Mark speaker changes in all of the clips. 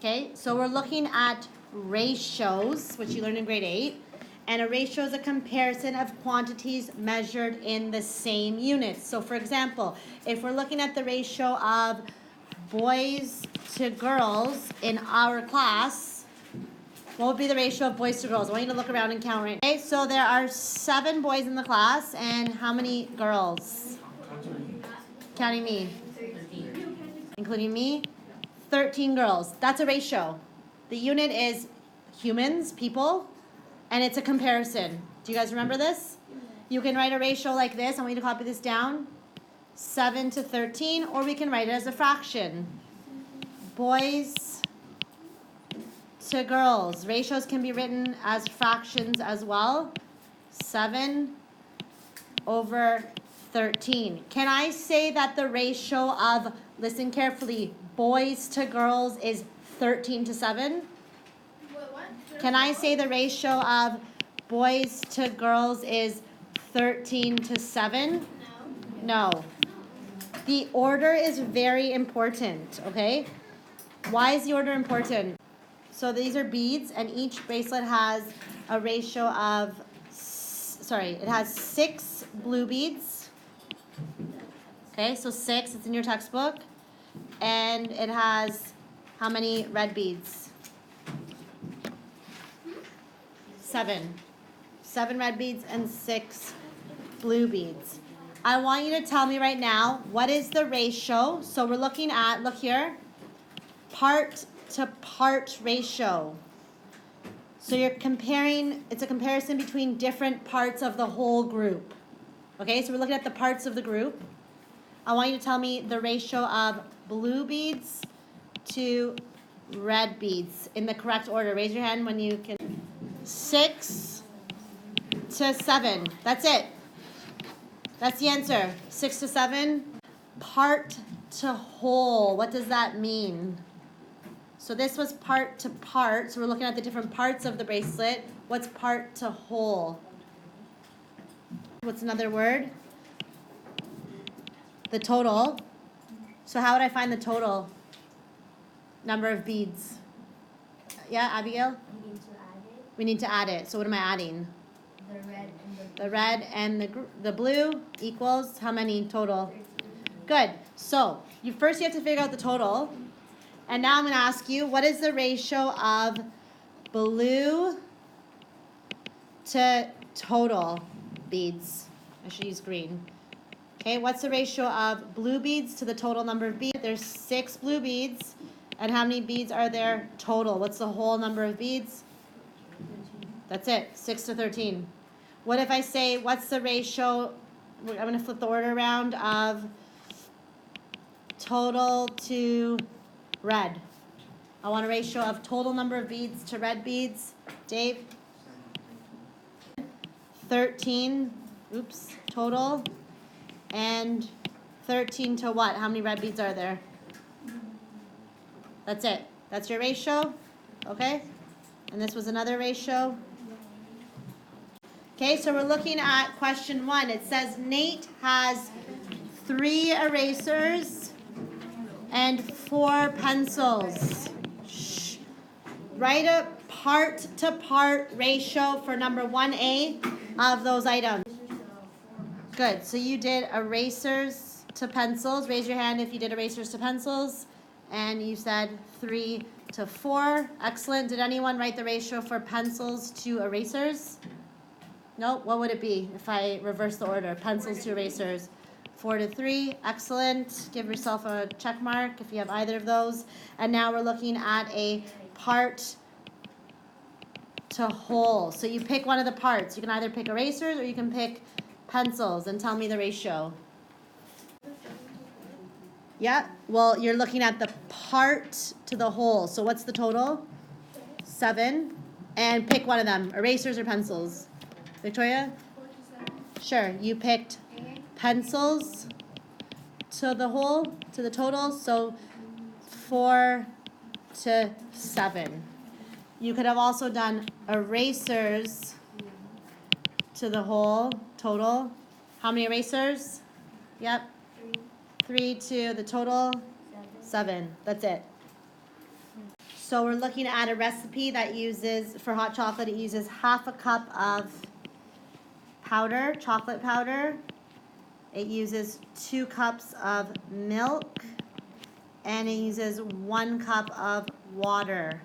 Speaker 1: Okay, so we're looking at ratios, which you learned in grade 8. And a ratio is a comparison of quantities measured in the same units. So for example, if we're looking at the ratio of boys to girls in our class, what would be the ratio of boys to girls? I want you to look around and count right now. Okay, so there are 7 boys in the class, and how many girls? Counting me. Including me? 13 girls. That's a ratio. The unit is humans, people, and it's a comparison. Do you guys remember this? You can write a ratio like this. I want you to copy this down. 7 to 13, or we can write it as a fraction. Boys to girls. Ratios can be written as fractions as well. 7 over 13. Can I say that the ratio of, listen carefully, boys to girls is 13 to 7? Can I say the ratio of boys to girls is 13 to 7? No. The order is very important, okay? Why is the order important? So these are beads, and each bracelet has a ratio of, it has 6 blue beads. Okay, so 6, it's in your textbook. And it has how many red beads? 7. 7 red beads and 6 blue beads. I want you to tell me right now, what is the ratio? So we're looking at, look here, part to part ratio. So you're comparing, it's a comparison between different parts of the whole group. Okay, so we're looking at the parts of the group. I want you to tell me the ratio of blue beads to red beads in the correct order. Raise your hand when you can. 6 to 7. That's it. That's the answer. 6 to 7. Part to whole. What does that mean? So this was part to part. So we're looking at the different parts of the bracelet. What's part to whole? What's another word? The total. So how would I find the total number of beads? Yeah, Abigail? We need to add it. So what am I adding? The red and the blue equals how many total? Good. So you have to figure out the total. And now I'm going to ask you, what is the ratio of blue to total beads? I should use green. Okay, what's the ratio of blue beads to the total number of beads? There's 6 blue beads. And how many beads are there total? What's the whole number of beads? That's it, 6 to 13. What if I say, what's the ratio, I'm going to flip the order around, of total to red? I want a ratio of total number of beads to red beads. Dave? 13, total. And 13 to what? How many red beads are there? That's it. That's your ratio, okay? And this was another ratio. Okay, so we're looking at question 1. It says Nate has 3 erasers and 4 pencils. Shh. Write a part-to-part ratio for number 1A of those items. Good, so you did erasers to pencils. Raise your hand if you did erasers to pencils. And you said 3 to 4. Excellent. Did anyone write the ratio for pencils to erasers? No? What would it be if I reverse the order? Pencils to erasers. 4 to 3. Excellent. Give yourself a check mark if you have either of those. And now we're looking at a part to whole. So you pick one of the parts. You can either pick erasers or you can pick pencils and tell me the ratio. Yeah, well, you're looking at the part to the whole. So what's the total? 7. And pick one of them, erasers or pencils. Victoria?
Speaker 2: 4 to 7.
Speaker 1: Sure, you picked pencils to the whole, to the total. So 4 to 7. You could have also done erasers to the whole, total. How many erasers? Yep. 3 to the total? 7. That's it. So we're looking at a recipe that uses, for hot chocolate, it uses half a cup of powder, chocolate powder. It uses 2 cups of milk, and it uses 1 cup of water.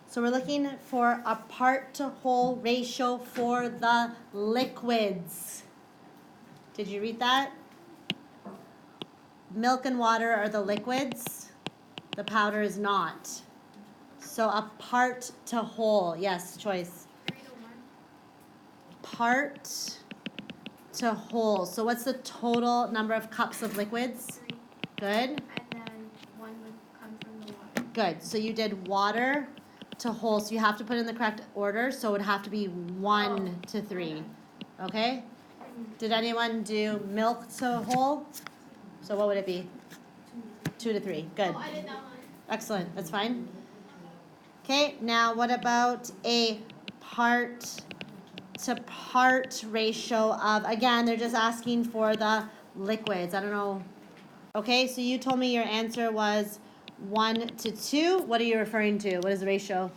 Speaker 1: So we're looking for a part to whole ratio for the liquids. Did you read that? Milk and water are the liquids. The powder is not. So a part to whole. Yes, choice.
Speaker 2: 3-1.
Speaker 1: Part to whole. So what's the total number of cups of liquids?
Speaker 2: 3.
Speaker 1: Good.
Speaker 2: And then 1 would come from the water.
Speaker 1: Good. So you did water to whole. So you have to put in the correct order. So it would have to be 1 to 3. Okay? Did anyone do milk to whole? So what would it be? 2 to 3. Good.
Speaker 2: Oh, I did that one.
Speaker 1: Excellent. That's fine. Okay, now what about a part to part ratio of, again, they're just asking for the liquids. I don't know. Okay, so you told me your answer was 1 to 2. What are you referring to? What is the ratio?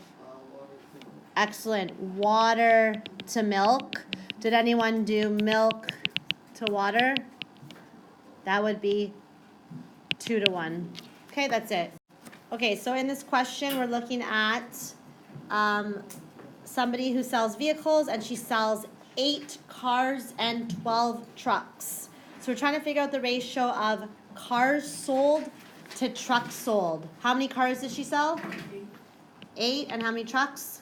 Speaker 1: Excellent. Water to milk. Did anyone do milk to water? That would be 2 to 1. Okay, that's it. Okay, so in this question, we're looking at somebody who sells vehicles, and she sells 8 cars and 12 trucks. So we're trying to figure out the ratio of cars sold to trucks sold. How many cars did she sell? 8. And how many trucks?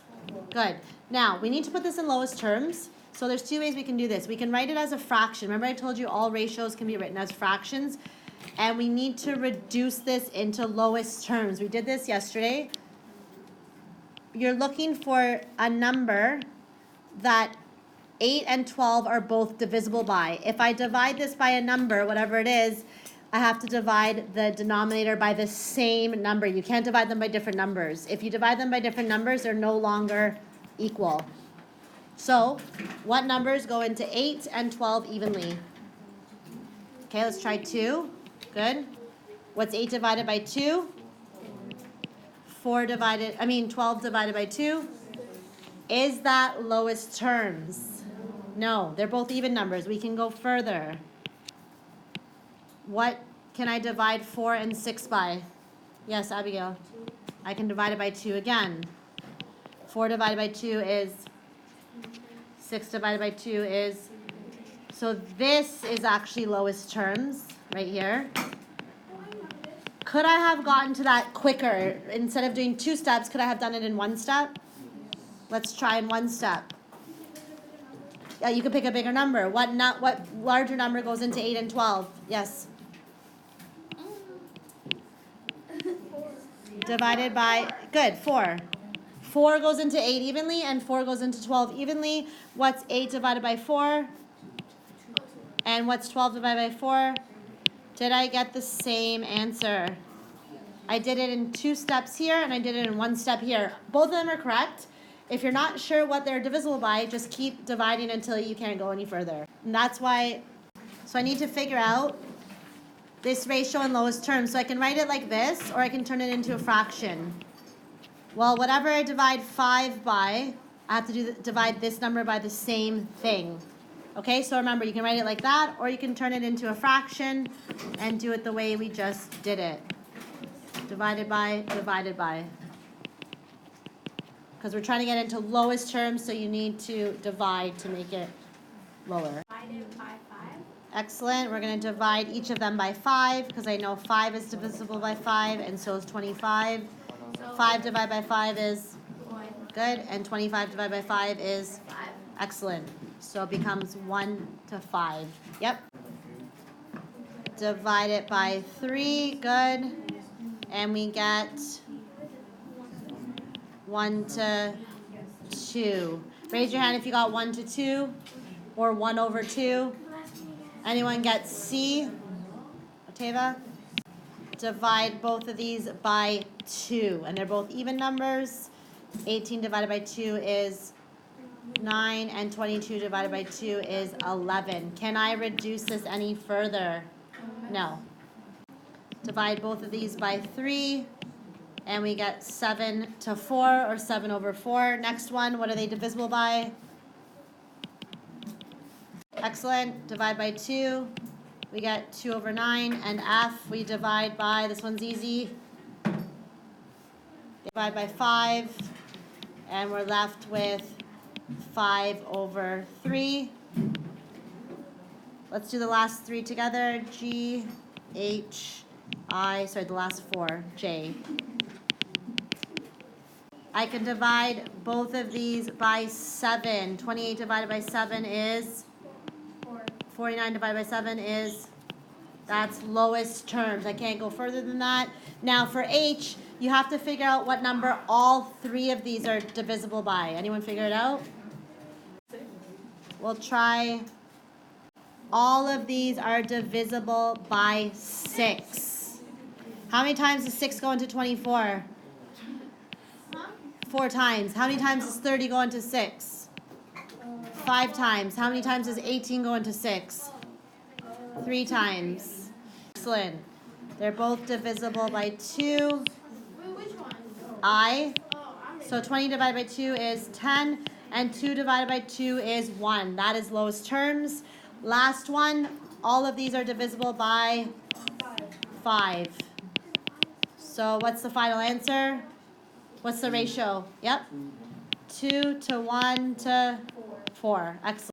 Speaker 1: Good. Now, we need to put this in lowest terms. So there's 2 ways we can do this. We can write it as a fraction. Remember I told you all ratios can be written as fractions? And we need to reduce this into lowest terms. We did this yesterday. You're looking for a number that 8 and 12 are both divisible by. If I divide this by a number, whatever it is, I have to divide the denominator by the same number. You can't divide them by different numbers. If you divide them by different numbers, they're no longer equal. So, what numbers go into 8 and 12 evenly? Okay, let's try 2. Good. What's 8 divided by 2? 12 divided by 2. Is that lowest terms? No, they're both even numbers. We can go further. What can I divide 4 and 6 by? Yes, Abigail. I can divide it by 2 again. 4 divided by 2 is 6 divided by 2 is, so this is actually lowest terms right here. Could I have gotten to that quicker? Instead of doing 2 steps, could I have done it in 1 step? Let's try in 1 step. Yeah, you could pick a bigger number. What larger number goes into 8 and 12? Yes. Divided by, good, 4. 4 goes into 8 evenly, and 4 goes into 12 evenly. What's 8 divided by 4? And what's 12 divided by 4? Did I get the same answer? I did it in 2 steps here, and I did it in 1 step here. Both of them are correct. If you're not sure what they're divisible by, just keep dividing until you can't go any further. And that's why, so I need to figure out this ratio in lowest terms. So I can write it like this, or I can turn it into a fraction. Well, whatever I divide 5 by, I have to divide this number by the same thing. Okay, so remember, you can write it like that, or you can turn it into a fraction and do it the way we just did it. Divided by, divided by. Because we're trying to get into lowest terms, so you need to divide to make it lower.
Speaker 2: Divided by 5.
Speaker 1: Excellent. We're going to divide each of them by 5, because I know 5 is divisible by 5, and so is 25.
Speaker 2: So
Speaker 1: 5 divided by 5 is
Speaker 2: 1.
Speaker 1: good, and 25 divided by 5 is
Speaker 2: 5.
Speaker 1: excellent. So it becomes 1 to 5. Yep. Divide it by 3, good. And we get 1 to 2. Raise your hand if you got 1 to 2 or 1 over 2. Anyone get C? Otava? Divide both of these by 2. And they're both even numbers. 18 divided by 2 is 9, and 22 divided by 2 is 11. Can I reduce this any further? No. Divide both of these by 3. And we get 7 to 4, or 7 over 4. Next one, what are they divisible by? Excellent. Divide by 2. We get 2 over 9. And F, we divide by, this one's easy. Divide by 5. And we're left with 5 over 3. Let's do the last 3 together. G, H, I, sorry, the last 4, J. I can divide both of these by 7. 28 divided by 7 is?
Speaker 2: 4.
Speaker 1: 49 divided by 7 is? That's lowest terms. I can't go further than that. Now for H, you have to figure out what number all 3 of these are divisible by. Anyone figure it out? We'll try. All of these are divisible by 6. How many times does 6 go into 24? 4 times. How many times does 30 go into 6? 5 times. How many times does 18 go into 6? 3 times. Excellent. They're both divisible by 2.
Speaker 2: Which one?
Speaker 1: I.
Speaker 2: Oh,
Speaker 1: So 20 divided by 2 is 10. And 2 divided by 2 is 1. That is lowest terms. Last one. All of these are divisible by 5. So what's the final answer? What's the ratio? Yep. 2 to 1 to 4. Excellent.